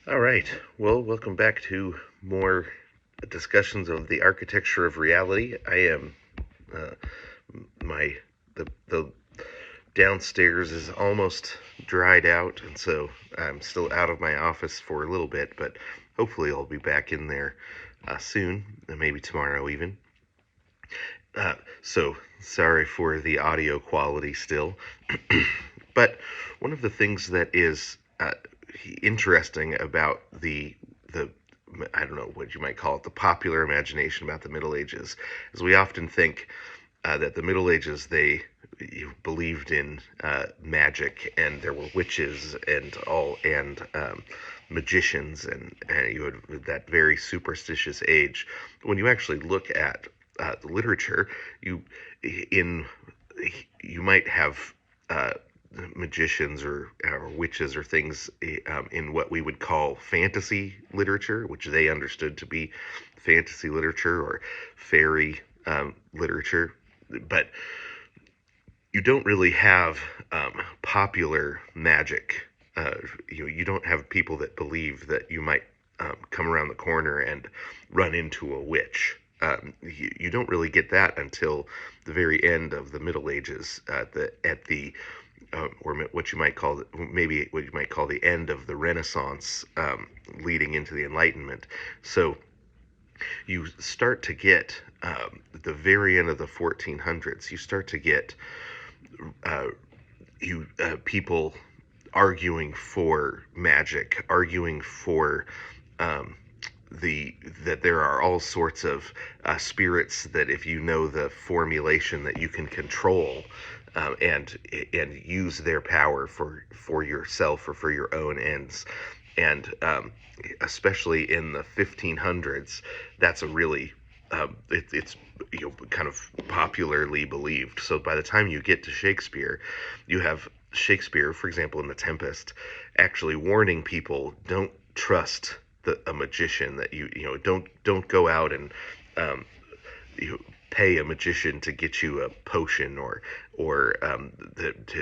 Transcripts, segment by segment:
All right. Well, welcome back to more discussions of the architecture of reality. I am uh, my the downstairs is almost dried out, and so I'm still out of my office for a little bit, but hopefully I'll be back in there soon, maybe tomorrow even. So sorry for the audio quality still, but one of the things that is interesting about the I don't know what you might call it, the popular imagination about the Middle Ages, is we often think that the Middle Ages they believed in magic, and there were witches and magicians, and you had that very superstitious age. When you actually look at the literature, you in you might have uh, magicians or witches or things in what we would call fantasy literature, which they understood to be fantasy literature or fairy literature. But you don't really have popular magic. You don't have people that believe that you might come around the corner and run into a witch. You don't really get that until the very end of the Middle Ages, or what you might call maybe what you might call the end of the Renaissance, leading into the Enlightenment. So you start to get the very end of the 1400s. You start to get uh, people arguing for magic, arguing for um, that there are all sorts of spirits that if you know the formulation that you can control, and use their power for yourself or for your own ends. And especially in the 1500s, that's a really it's kind of popularly believed. So by the time you get to Shakespeare, you have Shakespeare, for example, in The Tempest, actually warning people: don't trust a magician. That don't go out and um, you pay a magician to get you a potion, or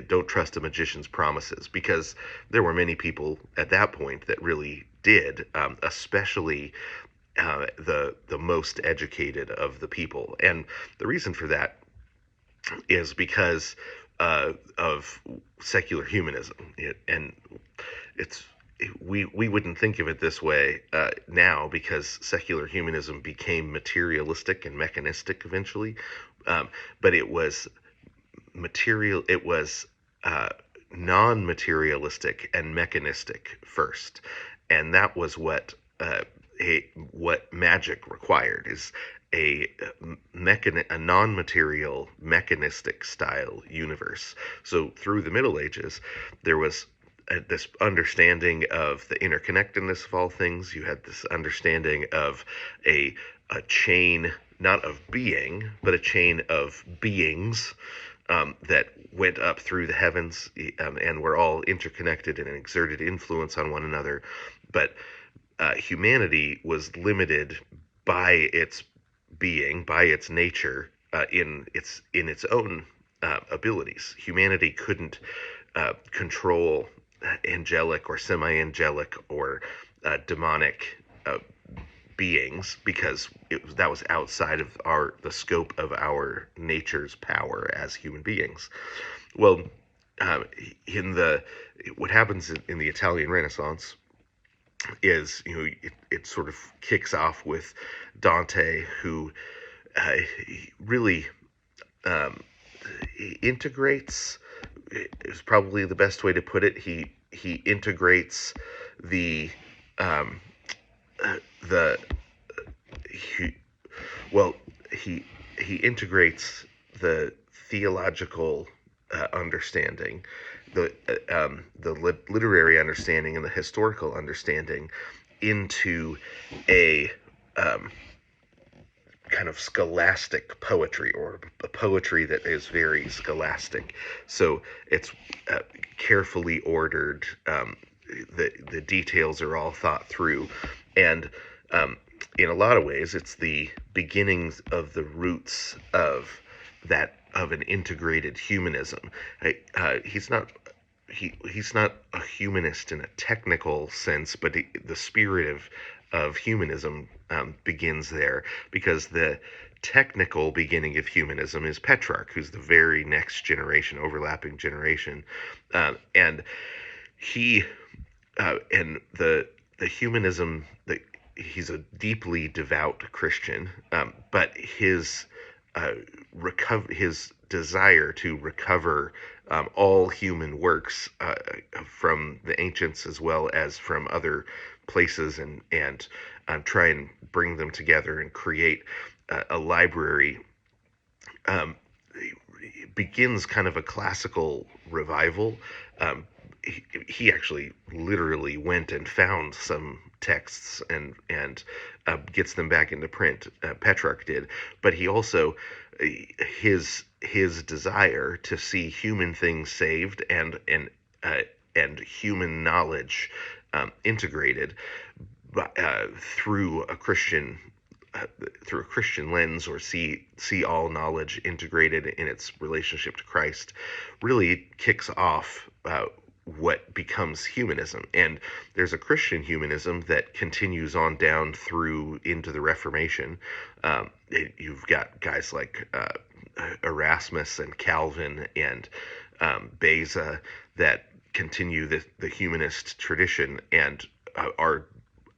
don't trust a magician's promises, because there were many people at that point that really did, especially the most educated of the people. And the reason for that is because of secular humanism. And it's we wouldn't think of it this way now, because secular humanism became materialistic and mechanistic eventually, but it was material. It was non-materialistic and mechanistic first, and that was what magic required, is a non-material mechanistic style universe. So through the Middle Ages, there was this understanding of the interconnectedness of all things. You had this understanding of a chain, not of being, but a chain of beings that went up through the heavens, and were all interconnected and exerted influence on one another. But humanity was limited by its being, by its nature, in its own abilities. Humanity couldn't control angelic or semi-angelic or demonic beings, because that was outside of the scope of our nature's power as human beings. Well, in the what happens in the Italian Renaissance is, it sort of kicks off with Dante, who really um, integrates, is probably the best way to put it. He integrates the um, the he, well he integrates the theological understanding, the literary understanding, and the historical understanding into a kind of scholastic poetry, or a poetry that is very scholastic. So it's carefully ordered. The details are all thought through, and in a lot of ways, it's the beginnings of the roots of an integrated humanism. He's not he's not a humanist in a technical sense, but the spirit of humanism begins there, because the technical beginning of humanism is Petrarch, who's the very next generation, overlapping generation, and he and the humanism that he's a deeply devout Christian, but his desire to recover all human works from the ancients as well as from other places, and try and bring them together and create a library, um, begins kind of a classical revival. He actually literally went and found some texts and gets them back into print. Petrarch did, but he also his desire to see human things saved and human knowledge integrated through a Christian through a Christian lens, or see all knowledge integrated in its relationship to Christ, really kicks off what becomes humanism. And there's a Christian humanism that continues on down through into the Reformation. You've got guys like Erasmus and Calvin and Beza that continue the humanist tradition and are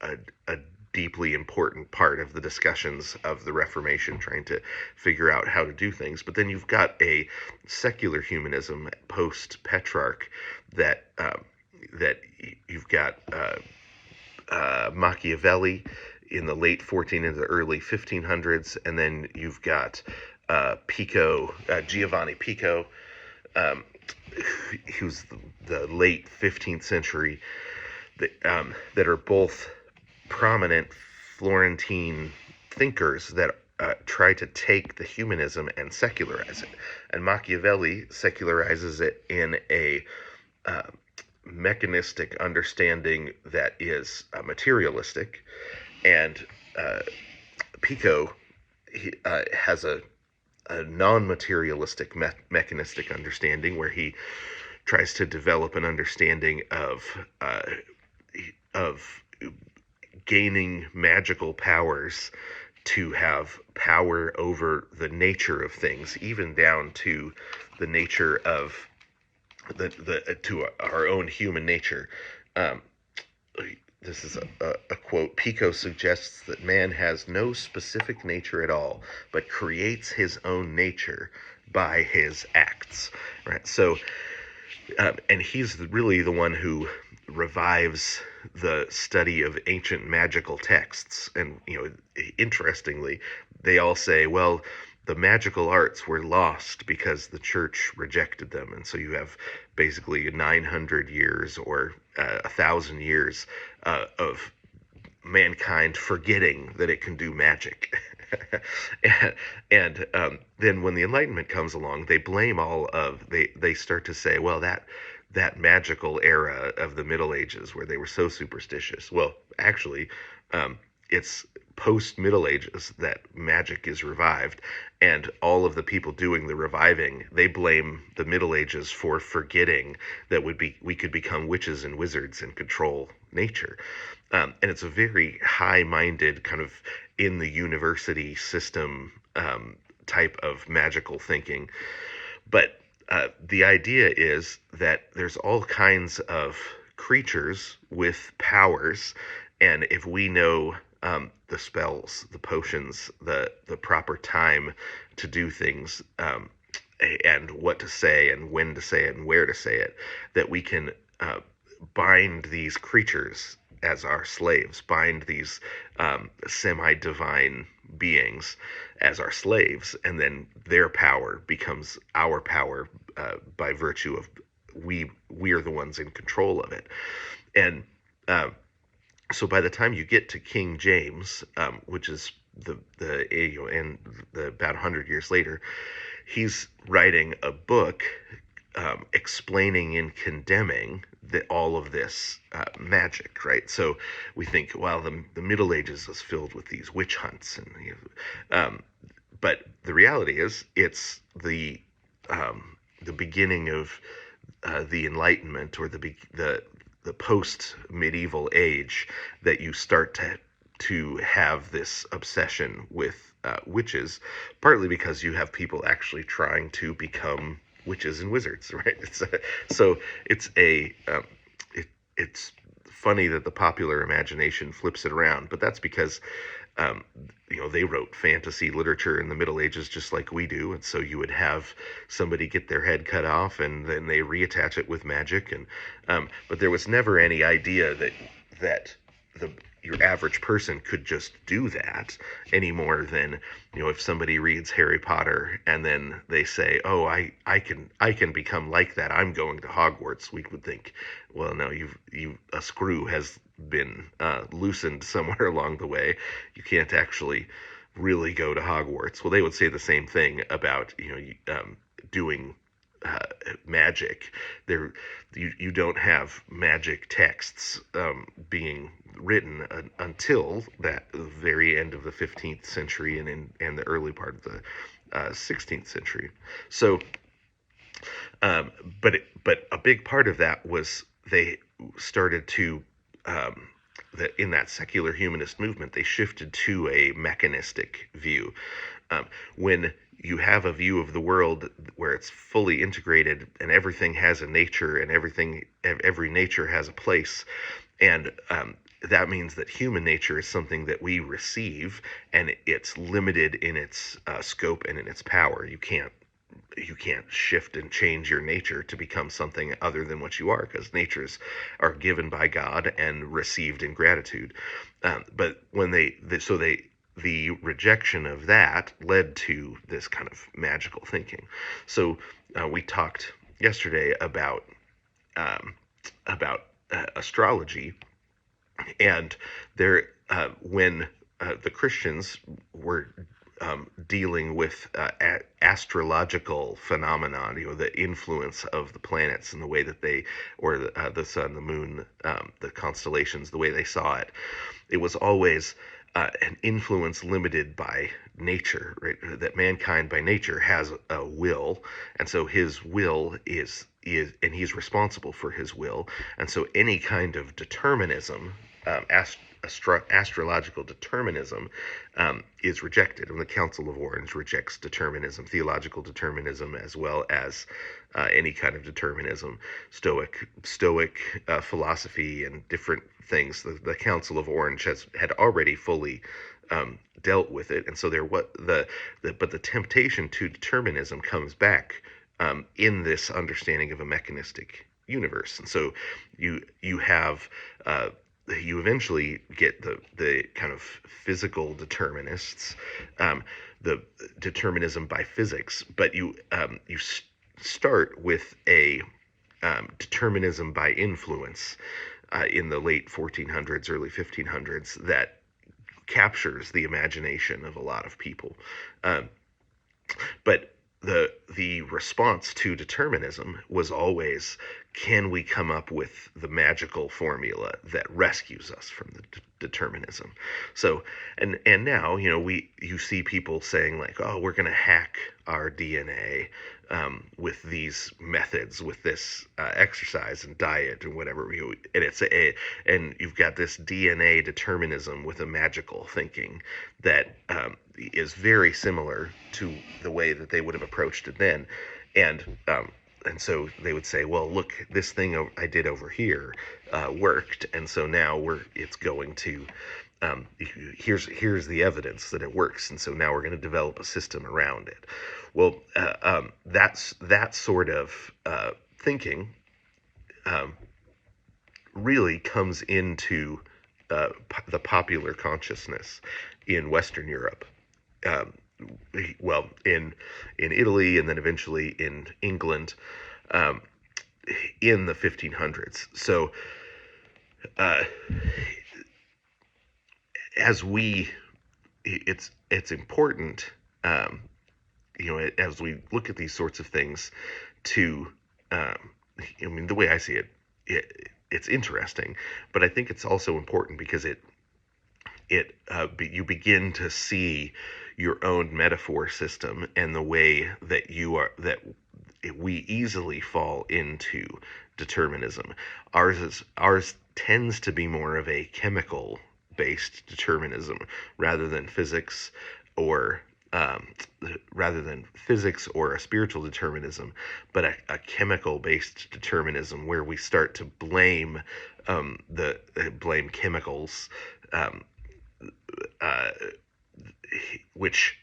a deeply important part of the discussions of the Reformation, trying to figure out how to do things. But then you've got a secular humanism post Petrarch that you've got Machiavelli in the late 14 and the early 1500s, and then you've got Pico, Giovanni Pico, who's the late 15th century, that are both prominent Florentine thinkers that try to take the humanism and secularize it. And Machiavelli secularizes it in a mechanistic understanding that is materialistic, and Pico has a non-materialistic mechanistic understanding, where he tries to develop an understanding of gaining magical powers to have power over the nature of things, even down to the nature of to our own human nature. This is a quote. Pico suggests that man has no specific nature at all, but creates his own nature by his acts. Right. So, and he's really the one who revives the study of ancient magical texts. And interestingly, they all say, well, the magical arts were lost because the church rejected them, and so you have basically 900 years or 1,000 years of mankind forgetting that it can do magic. and then when the Enlightenment comes along, they blame they start to say, well, that magical era of the Middle Ages where they were so superstitious. Well, actually, it's post Middle Ages that magic is revived, and all of the people doing the reviving, they blame the Middle Ages for forgetting that we could become witches and wizards and control nature. And it's a very high-minded kind of in the university system type of magical thinking. But the idea is that there's all kinds of creatures with powers, and if we know the spells, the potions, the proper time to do things, and what to say and when to say it and where to say it, that we can bind these creatures as our slaves, bind these semi-divine beings as our slaves, and then their power becomes our power by virtue of we are the ones in control of it. And so by the time you get to King James, which is about 100 years later, he's writing a book explaining and condemning all of this magic, right? So we think, well, the Middle Ages was filled with these witch hunts, and but the reality is, it's the beginning of the Enlightenment or the post medieval age that you start to have this obsession with witches, partly because you have people actually trying to become witches and wizards, right? So it's it's funny that the popular imagination flips it around, but that's because um, they wrote fantasy literature in the Middle Ages just like we do, and so you would have somebody get their head cut off, and then they reattach it with magic, and but there was never any idea that the your average person could just do that any more than if somebody reads Harry Potter and then they say, oh, I can become like that, I'm going to Hogwarts. We would think, well, no, you a screw has been loosened somewhere along the way. You can't actually really go to Hogwarts. Well, they would say the same thing about doing uh, magic. There, you don't have magic texts being written until that very end of the 15th century and the early part of the 16th century. So, um, but a big part of that was they started to that in that secular humanist movement, they shifted to a mechanistic view. When you have a view of the world where it's fully integrated and everything has a nature and every nature has a place, and that means that human nature is something that we receive, and it's limited in its scope and in its power. You can't shift and change your nature to become something other than what you are, because natures are given by God and received in gratitude. But when the rejection of that led to this kind of magical thinking. So we talked yesterday um, about astrology, and there when the Christians were dealing with astrological phenomenon, the influence of the planets and the way that or the sun, the moon, the constellations, the way they saw it. It was always an influence limited by nature, right? That mankind by nature has a will, and so his will and he's responsible for his will, and so any kind of determinism, astrological determinism, is rejected. And the Council of Orange rejects determinism, theological determinism, as well as any kind of determinism, Stoic philosophy, and different things. The Council of Orange had already fully dealt with it, and so but the temptation to determinism comes back in this understanding of a mechanistic universe, and so you have you eventually get the kind of physical determinists, the determinism by physics, but you start with a determinism by influence in the late 1400s, early 1500s, that captures the imagination of a lot of people. But the response to determinism was always, can we come up with the magical formula that rescues us from the determinism? So and now you see people saying, like, oh, we're going to hack our DNA with these methods, with this exercise and diet and whatever, and you've got this DNA determinism with a magical thinking that is very similar to the way that they would have approached it then, and so they would say, well, look, this thing I did over here worked, and so now it's going to here's the evidence that it works, and so now we're going to develop a system around it. Well, that's that sort of thinking really comes into the popular consciousness in Western Europe. Um, well, in Italy, and then eventually in England, um, in the 1500s. So, uh, as it's important, as we look at these sorts of things, to, I mean, the way I see it's interesting, but I think it's also important because you begin to see your own metaphor system and the way that we easily fall into determinism. Ours tends to be more of a chemical based determinism rather than physics or um, a spiritual determinism, but a chemical based determinism where we start to the blame chemicals, um, uh, which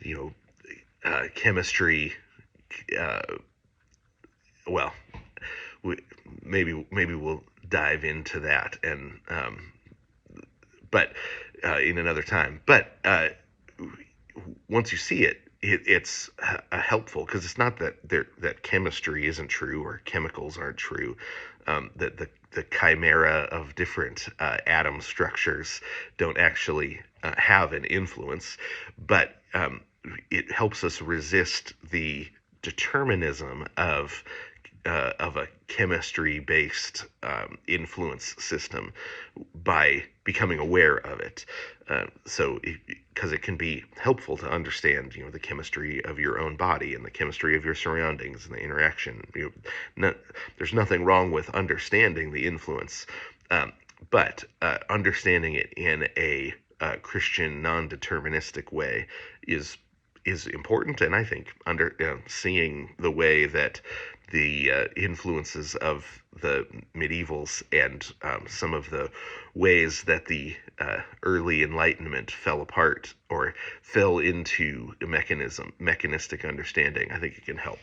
you know chemistry. Uh, well, we, maybe we'll dive into that and but in another time. But once you see it, it's helpful because it's not that chemistry isn't true or chemicals aren't true. That the chimera of different atom structures don't actually have an influence, but it helps us resist the determinism of a chemistry-based influence system by becoming aware of it. Because it can be helpful to understand, the chemistry of your own body and the chemistry of your surroundings and the interaction. There's nothing wrong with understanding the influence, but understanding it in a Christian non-deterministic way is important, and I think seeing the way that the influences of the medievals and some of the ways that the early Enlightenment fell apart or fell into mechanistic understanding, I think it can help.